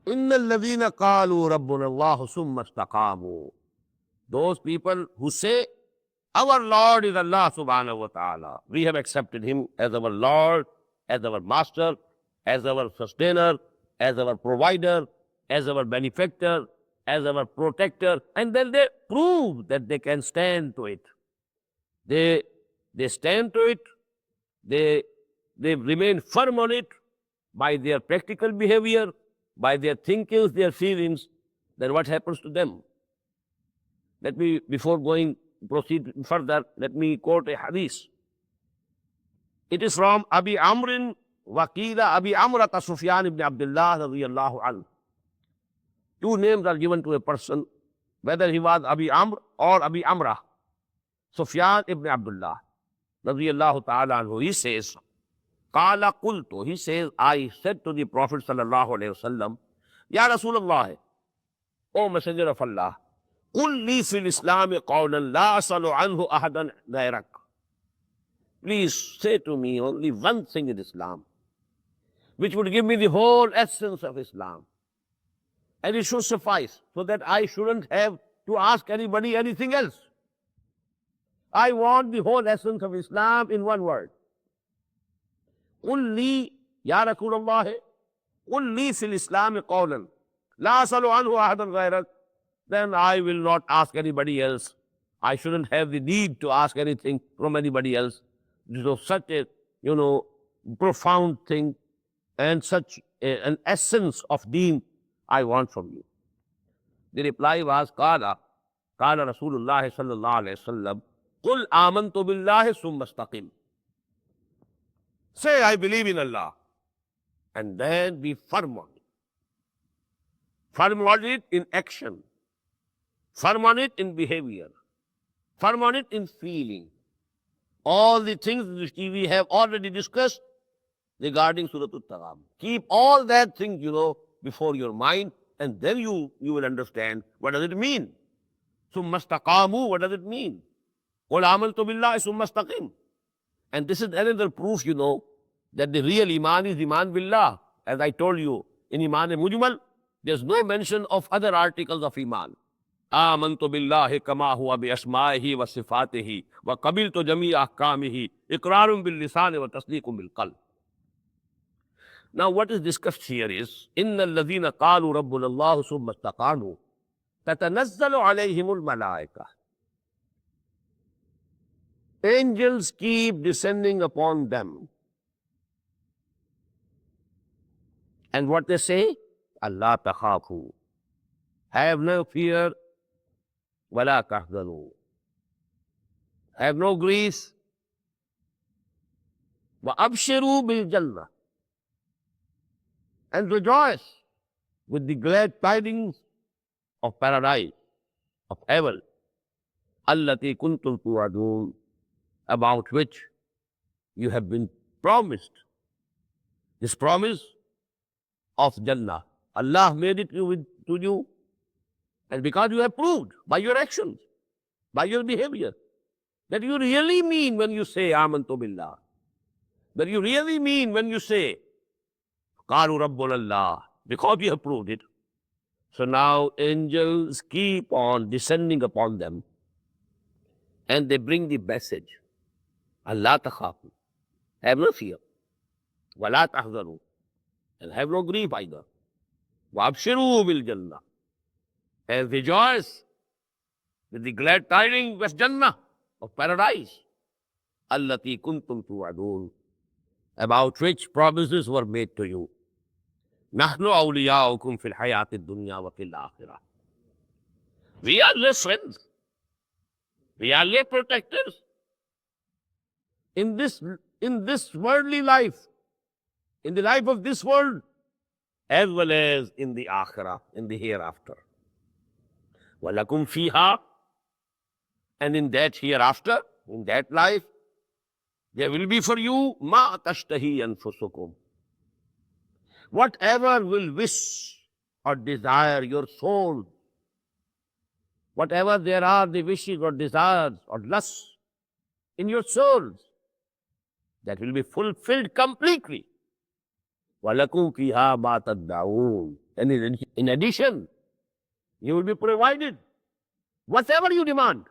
إِنَّ الَّذِينَ قَالُوا رَبُّنَا اللَّهُ ثُمَّ اسْتَقَامُوا. Those people who say, our Lord is Allah subhanahu wa ta'ala. We have accepted Him as our Lord, as our Master, as our Sustainer, as our Provider, as our Benefactor, as our Protector. And then they prove that they can stand to it. They stand to it. They remain firm on it by their practical behavior, by their thinkings, their feelings. Then what happens to them? Let me, before proceed further, let me quote a hadith. It is from Abi Amrin Waqila Abi Amrata Sufyan ibn Abdullah radiyallahu anhu. Two names are given to a person, whether he was Abi Amr or Abi Amrah. Sufyan ibn Abdullah radiyallahu ta'ala anhu, he says, Qala qultu, he says, I said to the Prophet sallallahu alayhi wasallam, Ya Rasulullah, O Messenger of Allah, Qul li fil Islami qawlan la asalu anhu ahadan ghayrak. Please say to me only one thing in Islam, which would give me the whole essence of Islam. And it should suffice, so that I shouldn't have to ask anybody anything else. I want the whole essence of Islam in one word. Qul li, Ya Rasulullah, Qul li fil Islami qawlan la asalu anhu ahadan ghayrak. Then I will not ask anybody else. I shouldn't have the need to ask anything from anybody else. So such a, profound thing and such an essence of deen I want from you. The reply was, Qala Rasulullah sallallahu alayhi wasallam, Qul amantu billahi summa istaqim. Say, I believe in Allah, and then be firm on it. Firm on it in action. Firm on it in behavior. Firm on it in feeling. All the things which we have already discussed regarding Surah Al-Taghabun. Keep all that things, before your mind, and then you will understand what does it mean. Summa istaqamu, what does it mean? Qul amantu billahi summa istaqim. And this is another proof, that the real Iman is Iman billah. As I told you, in Iman Mujmal, there's no mention of other articles of Iman. آمنت بالله كما هو بأسمائه وصفاته وقبلت جميع أحكامه إقرار باللسان وتصديق بالقلب. Now what is discussed here is إن الذين قالوا ربنا الله ثم استقاموا تتنزل عليهم الملائكة. Angels keep descending upon them. And what they say? Allah takhafu. Have no fear. وَلَا تَحْزَنُوا. Have no grief. وَأَبْشِرُوا بِالْجَنَّةِ. And rejoice with the glad tidings of paradise, of heaven. الَّتِي كُنْتُمْ تُوعَدُونَ. About which you have been promised. This promise of Jannah. Allah made it to you. And because you have proved by your actions, by your behavior, that you really mean when you say Amantu Billah, that you really mean when you say Qalu Rabbul Allah, because you have proved it. So now angels keep on descending upon them, and they bring the message. Allah takhafu, have no fear. Wala tahzanu, and have no grief either. Wa abshiru bil Jannah, and rejoice with the glad tidings of Jannah, of paradise. Allati kuntum tu'adun, about which promises were made to you. Nahnu awliyaukum fil hayati dunya wa fil akhirah. We are your friends. We are your protectors. In this worldly life, in the life of this world, as well as in the akhirah, in the hereafter. وَلَكُمْ فِيهَا, and in that hereafter, in that life, there will be for you مَا تَشْتَهِي أَنفُسُكُمْ. Whatever will wish or desire your soul, whatever there are the wishes or desires or lusts in your souls, that will be fulfilled completely. وَلَكُمْ فِيهَا مَا تَدَّعُونَ, And in addition, you will be provided whatever you demand.